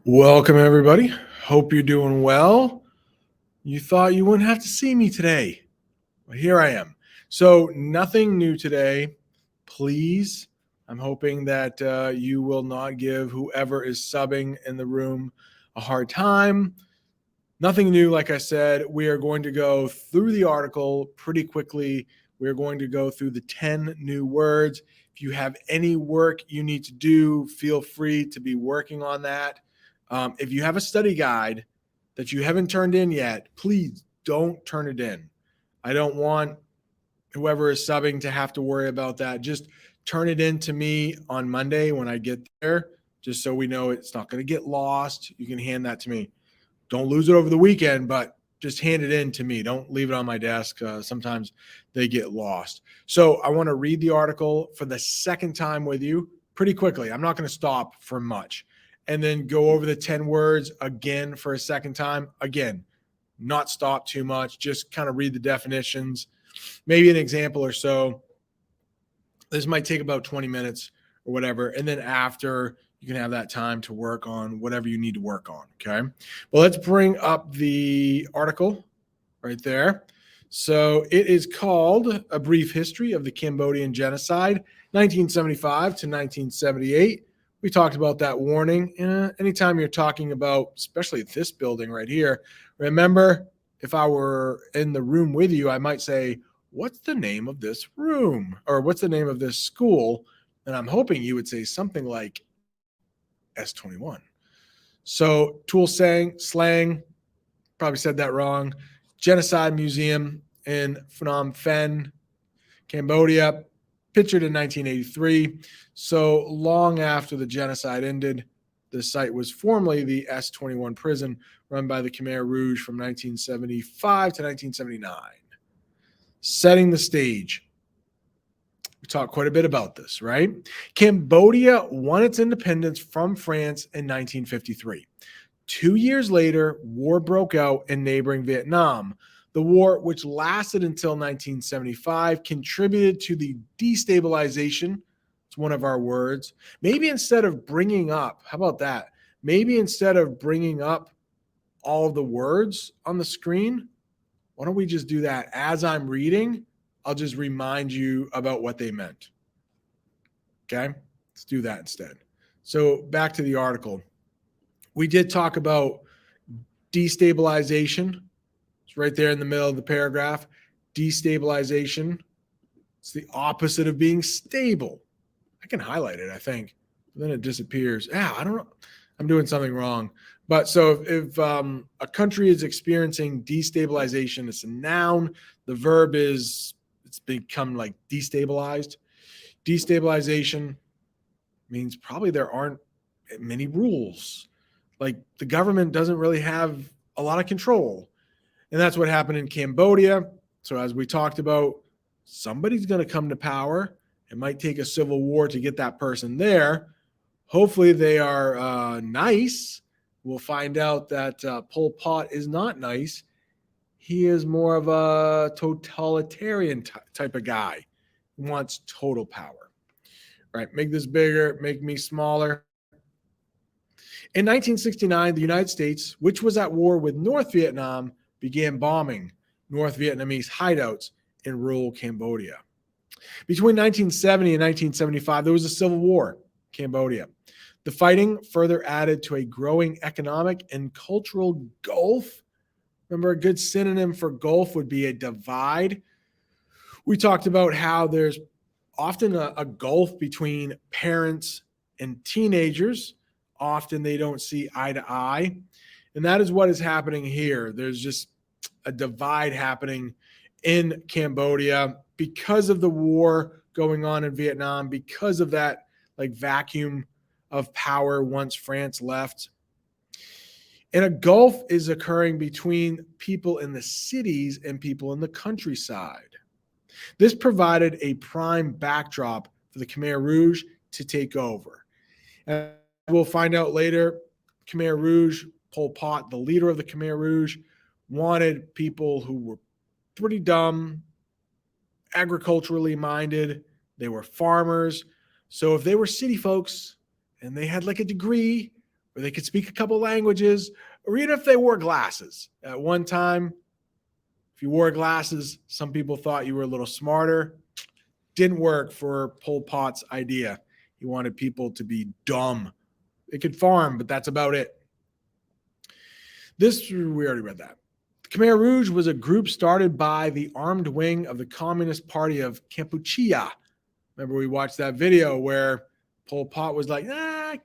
Welcome, everybody. Hope you're doing well. You thought you wouldn't have to see me today. Well, here I am. So, nothing new today. Please, I'm hoping that you will not give whoever is subbing in the room a hard time. Nothing new, like I said. We are going to go through the article pretty quickly. We're going to go through the 10 new words. If you have any work you need to do, feel free to be working on that. If you have a study guide that you haven't turned in yet, please don't turn it in. I don't want whoever is subbing to have to worry about that. Just turn it in to me on Monday when I get there, just so we know it's not going to get lost. You can hand that to me. Don't lose it over the weekend, but just hand it in to me. Don't leave it on my desk. Sometimes they get lost. So I want to read the article for the second time with you pretty quickly. I'm not going to stop for much. And then go over the 10 words again for a second time. Again, not stop too much. Just kind of read the definitions, maybe an example or so. This might take about 20 minutes or whatever. And then after, you can have that time to work on whatever you need to work on. Okay. Well, let's bring up the article right there. So it is called A Brief History of the Cambodian Genocide, 1975 to 1978. We talked about that warning. Anytime you're talking about, especially this building right here, remember, if I were in the room with you, I might say, what's the name of this room? Or what's the name of this school? And I'm hoping you would say something like S21. So Tool Slang, probably said that wrong. Genocide Museum in Phnom Penh, Cambodia, pictured in 1983. So long after the genocide ended, the site was formerly the S21 prison run by the Khmer Rouge from 1975 to 1979. Setting the stage. We talked quite a bit about this, right? Cambodia won its independence from France in 1953. 2 years later, war broke out in neighboring Vietnam. The war, which lasted until 1975, contributed to the destabilization. It's one of our words. Maybe instead of bringing up, how about that? Maybe instead of bringing up all of the words on the screen, why don't we just do that as I'm reading? I'll just remind you about what they meant. Okay, let's do that instead. So back to the article. We did talk about destabilization. It's right there in the middle of the paragraph. Destabilization. It's the opposite of being stable. I can highlight it, I think. Then it disappears. I don't know. I'm doing something wrong. But so if a country is experiencing destabilization, it's a noun. The verb is, it's become like destabilized. Destabilization means probably there aren't many rules. Like the government doesn't really have a lot of control. And that's what happened in Cambodia. So as we talked about, somebody's going to come to power. It might take a civil war to get that person there. Hopefully they are nice. We'll find out that Pol Pot is not nice. He is more of a totalitarian type of guy who wants total power. All right, make this bigger, make me smaller. In 1969, the United States, which was at war with North Vietnam, began bombing North Vietnamese hideouts in rural Cambodia. Between 1970 and 1975, there was a civil war in Cambodia. The fighting further added to a growing economic and cultural gulf. Remember, a good synonym for gulf would be a divide. We talked about how there's often a gulf between parents and teenagers. Often they don't see eye to eye. And that is what is happening here. There's just a divide happening in Cambodia because of the war going on in Vietnam, because of that like vacuum of power once France left. And a gulf is occurring between people in the cities and people in the countryside. This provided a prime backdrop for the Khmer Rouge to take over. And we'll find out later, Khmer Rouge, Pol Pot, the leader of the Khmer Rouge, wanted people who were pretty dumb, agriculturally minded. They were farmers. So if they were city folks and they had like a degree or they could speak a couple languages, or even if they wore glasses. At one time, if you wore glasses, some people thought you were a little smarter. Didn't work for Pol Pot's idea. He wanted people to be dumb. They could farm, but that's about it. We already read that. The Khmer Rouge was a group started by the armed wing of the Communist Party of Kampuchea. Remember, we watched that video where Pol Pot was like,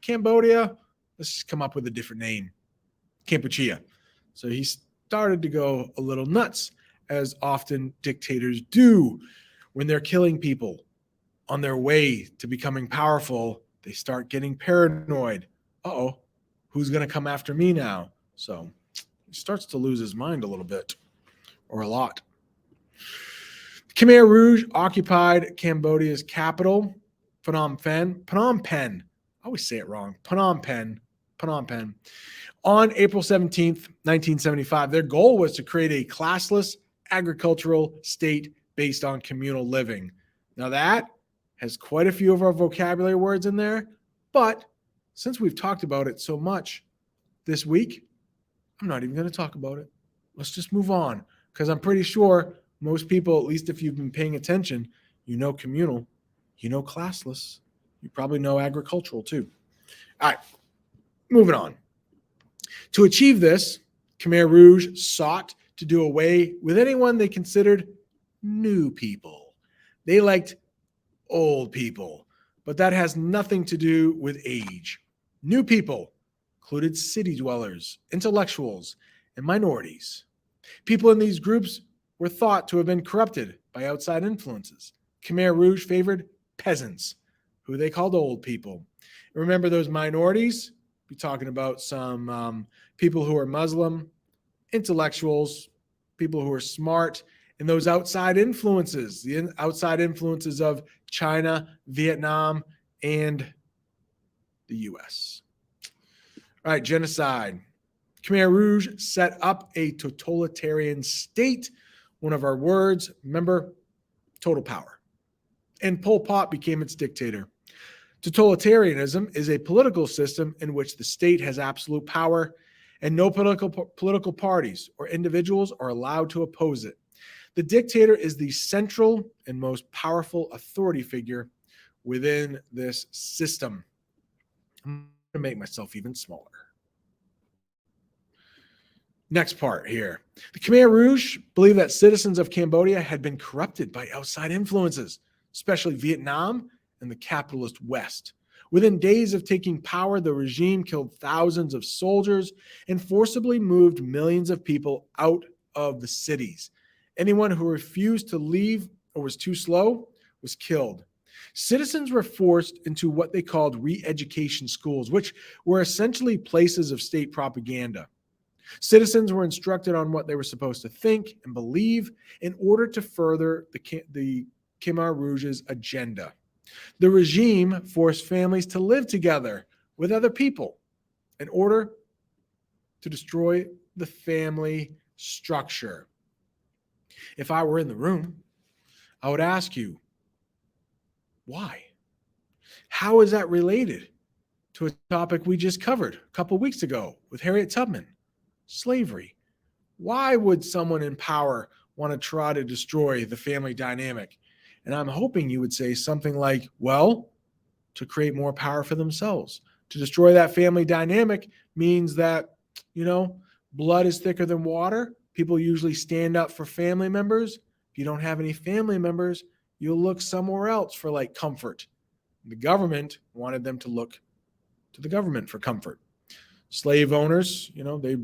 Cambodia, let's just come up with a different name, Kampuchea. So he started to go a little nuts, as often dictators do. When they're killing people on their way to becoming powerful, they start getting paranoid. Uh-oh, who's going to come after me now? So he starts to lose his mind a little bit, or a lot. Khmer Rouge occupied Cambodia's capital, Phnom Penh. I always say it wrong. Phnom Penh. On April 17th, 1975, their goal was to create a classless agricultural state based on communal living. Now that has quite a few of our vocabulary words in there, but since we've talked about it so much this week, I'm not even going to talk about it. Let's just move on, because I'm pretty sure most people, at least if you've been paying attention, you know communal, you know classless, you probably know agricultural too. All right, moving on. To achieve this, Khmer Rouge sought to do away with anyone they considered new people. They liked old people, but that has nothing to do with age. New people included city dwellers, intellectuals, and minorities. People in these groups were thought to have been corrupted by outside influences. Khmer Rouge favored peasants, who they called old people. Remember those minorities? We're talking about some people who are Muslim, intellectuals, people who are smart, and those outside influences, the outside influences of China, Vietnam, and the U.S. All right, genocide. Khmer Rouge set up a totalitarian state. One of our words, remember, total power. And Pol Pot became its dictator. Totalitarianism is a political system in which the state has absolute power and no political parties or individuals are allowed to oppose it. The dictator is the central and most powerful authority figure within this system. I'm going to make myself even smaller. Next part here. The Khmer Rouge believed that citizens of Cambodia had been corrupted by outside influences, especially Vietnam and the capitalist West. Within days of taking power, the regime killed thousands of soldiers and forcibly moved millions of people out of the cities. Anyone who refused to leave or was too slow was killed. Citizens were forced into what they called re-education schools, which were essentially places of state propaganda. Citizens were instructed on what they were supposed to think and believe in order to further the Khmer Rouge's agenda. The regime forced families to live together with other people in order to destroy the family structure. If I were in the room, I would ask you, why? How is that related to a topic we just covered a couple weeks ago with Harriet Tubman? Slavery. Why would someone in power want to try to destroy the family dynamic? And I'm hoping you would say something like, well, to create more power for themselves. To destroy that family dynamic means that, blood is thicker than water. People usually stand up for family members. If you don't have any family members, you'll look somewhere else for like comfort. The government wanted them to look to the government for comfort. Slave owners, they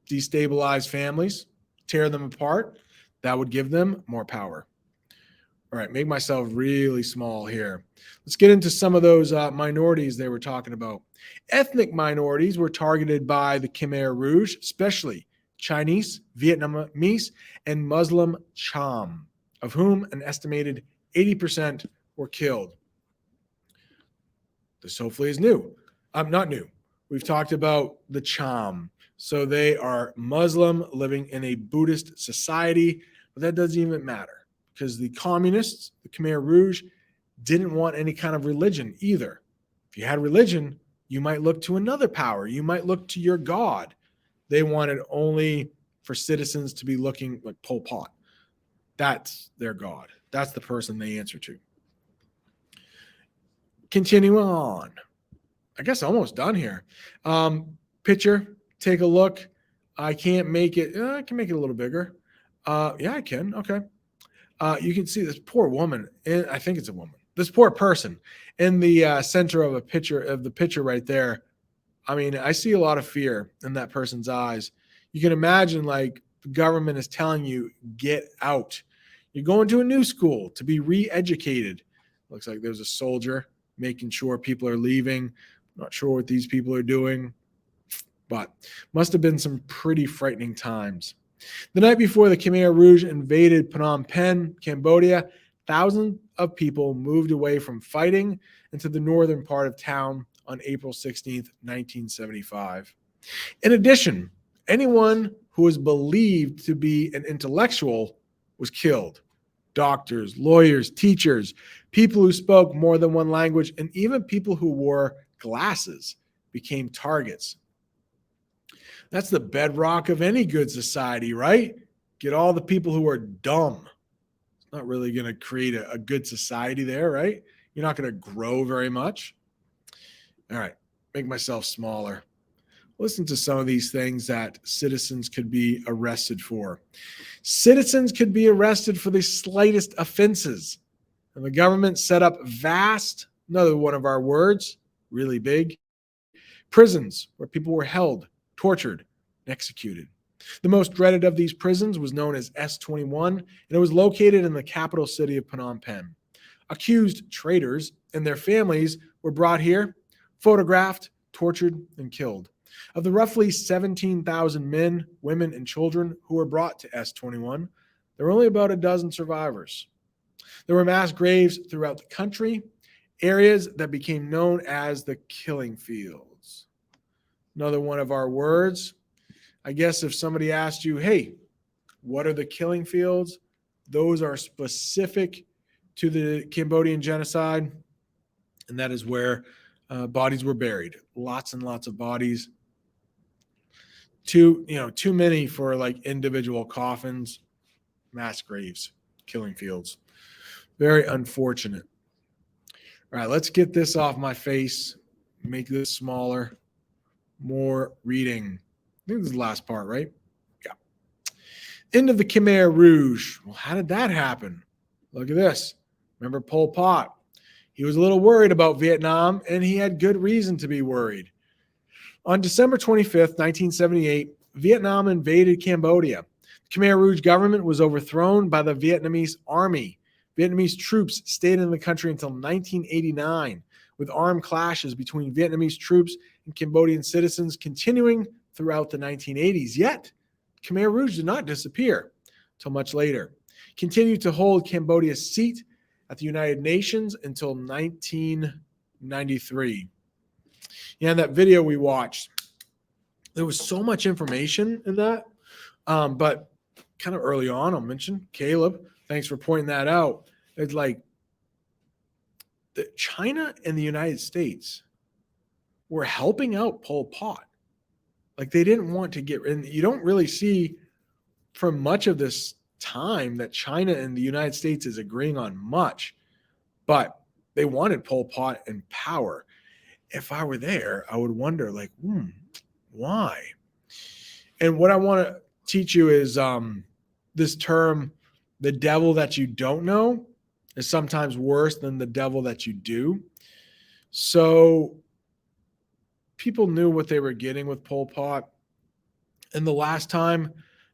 destabilize families, tear them apart. That would give them more power. All right, make myself really small here. Let's get into some of those minorities they were talking about. Ethnic minorities were targeted by the Khmer Rouge, especially Chinese, Vietnamese, and Muslim Cham, of whom an estimated 80% were killed. This hopefully is new. Not new. We've talked about the Cham. So they are Muslim living in a Buddhist society, but that doesn't even matter because the communists, the Khmer Rouge, didn't want any kind of religion either. If you had religion, You might look to another power. You might look to your God. They wanted only for citizens to be looking like Pol Pot. That's their God. That's the person they answer to. Continue on. I guess almost done here. Picture, take a look. I can't make it. I can make it a little bigger. Yeah, I can. Okay. You can see this poor woman. And I think it's a woman. This poor person in the center of the picture right there. I mean, I see a lot of fear in that person's eyes. You can imagine like the government is telling you, get out. You're going to a new school to be re-educated. Looks like there's a soldier making sure people are leaving. Not sure what these people are doing, but must have been some pretty frightening times. The night before the Khmer Rouge invaded Phnom Penh, Cambodia, thousands of people moved away from fighting into the northern part of town on April 16th, 1975. In addition, anyone who was believed to be an intellectual was killed. Doctors, lawyers, teachers, people who spoke more than one language, and even people who wore glasses became targets. That's the bedrock of any good society, right? Get all the people who are dumb. It's not really going to create a good society there, right? You're not going to grow very much. All right, make myself smaller. Listen to some of these things that citizens could be arrested for. Citizens could be arrested for the slightest offenses. And the government set up vast, another one of our words, really big, prisons where people were held, tortured, and executed. The most dreaded of these prisons was known as S21, and it was located in the capital city of Phnom Penh. Accused traitors and their families were brought here, photographed, tortured, and killed. Of the roughly 17,000 men, women, and children who were brought to S21, there were only about a dozen survivors. There were mass graves throughout the country, areas that became known as the killing fields. Another one of our words. I guess if somebody asked you, hey, what are the killing fields? Those are specific to the Cambodian genocide, and that is where bodies were buried. Lots and lots of bodies. Too many for like individual coffins, mass graves, killing fields. Very unfortunate. All right, let's get this off my face. Make this smaller. More reading. I think this is the last part, right? Yeah. End of the Khmer Rouge. Well, how did that happen? Look at this. Remember Pol Pot? He was a little worried about Vietnam, and he had good reason to be worried. On December 25th, 1978, Vietnam invaded Cambodia. The Khmer Rouge government was overthrown by the Vietnamese army. Vietnamese troops stayed in the country until 1989, with armed clashes between Vietnamese troops and Cambodian citizens continuing throughout the 1980s. Yet, Khmer Rouge did not disappear until much later. Continued to hold Cambodia's seat at the United Nations until 1993. Yeah, in that video we watched, there was so much information in that. But kind of early on, I'll mention Caleb. Thanks for pointing that out. It's like China and the United States were helping out Pol Pot. Like they didn't want to get, and you don't really see for much of this time that China and the United States is agreeing on much, but they wanted Pol Pot in power. If I were there, I would wonder like, why? And what I want to teach you is this term, the devil that you don't know is sometimes worse than the devil that you do. So people knew what they were getting with Pol Pot. And the last time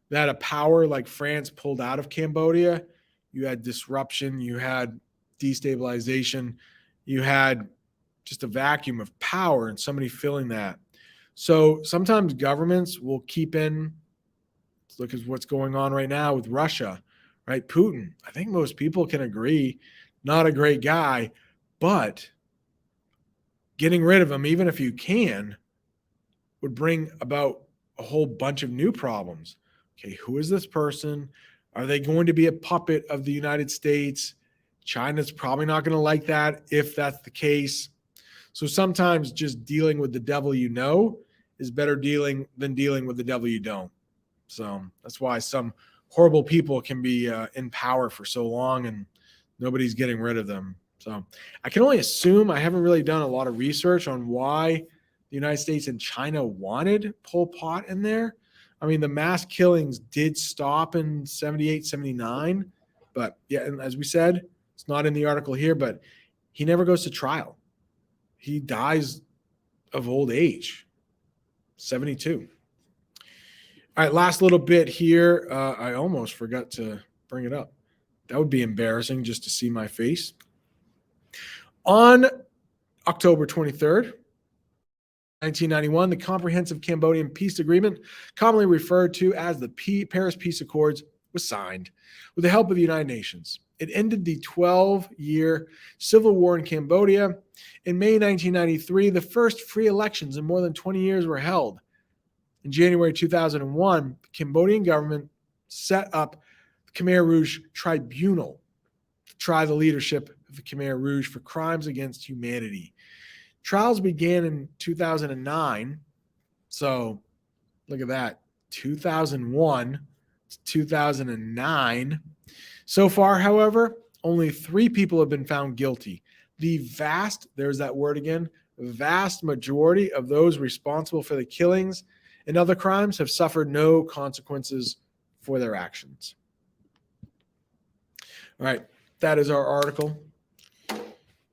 that a power like France pulled out of Cambodia, you had disruption, you had destabilization, you had just a vacuum of power and somebody filling that. So sometimes governments will keep in, let's look at what's going on right now with Russia, right? Putin, I think most people can agree, not a great guy, but getting rid of him, even if you can, would bring about a whole bunch of new problems. Okay, who is this person? Are they going to be a puppet of the United States? China's probably not going to like that if that's the case. So sometimes just dealing with the devil you know is better than dealing with the devil you don't. So that's why some horrible people can be in power for so long and nobody's getting rid of them. So I can only assume. I haven't really done a lot of research on why the United States and China wanted Pol Pot in there. I mean, the mass killings did stop in 78, 79. But yeah, and as we said, it's not in the article here, but he never goes to trial. He dies of old age, 72. All right, last little bit here. I almost forgot to bring it up. That would be embarrassing just to see my face. On October 23rd, 1991, the Comprehensive Cambodian Peace Agreement, commonly referred to as the Paris Peace Accords, was signed with the help of the United Nations. It ended the 12-year civil war in Cambodia. In May 1993, the first free elections in more than 20 years were held. In January 2001, the Cambodian government set up the Khmer Rouge Tribunal to try the leadership of the Khmer Rouge for crimes against humanity. Trials began in 2009. So look at that, 2001 to 2009. So far, however, only 3 people have been found guilty. There's that word again, vast majority of those responsible for the killings and other crimes have suffered no consequences for their actions. All right, that is our article.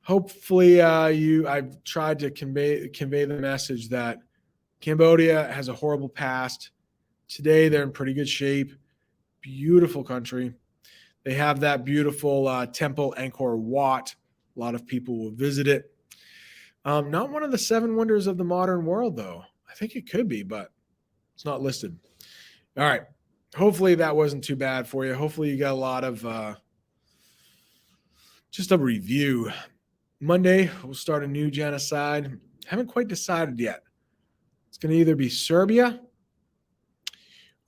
Hopefully, I've tried to convey the message that Cambodia has a horrible past. Today, they're in pretty good shape. Beautiful country. They have that beautiful temple, Angkor Wat. A lot of people will visit it. Not one of the 7 wonders of the modern world, though. I think it could be, but it's not listed. All right. Hopefully that wasn't too bad for you. Hopefully you got a lot of just a review. Monday, we'll start a new genocide. Haven't quite decided yet. It's going to either be Serbia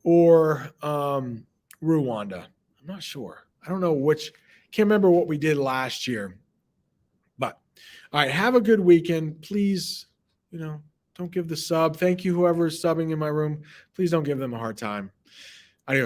or Rwanda. I'm not sure. I don't know which. Can't remember what we did last year. But, all right, have a good weekend. Please, don't give the sub. Thank you, whoever is subbing in my room. Please don't give them a hard time.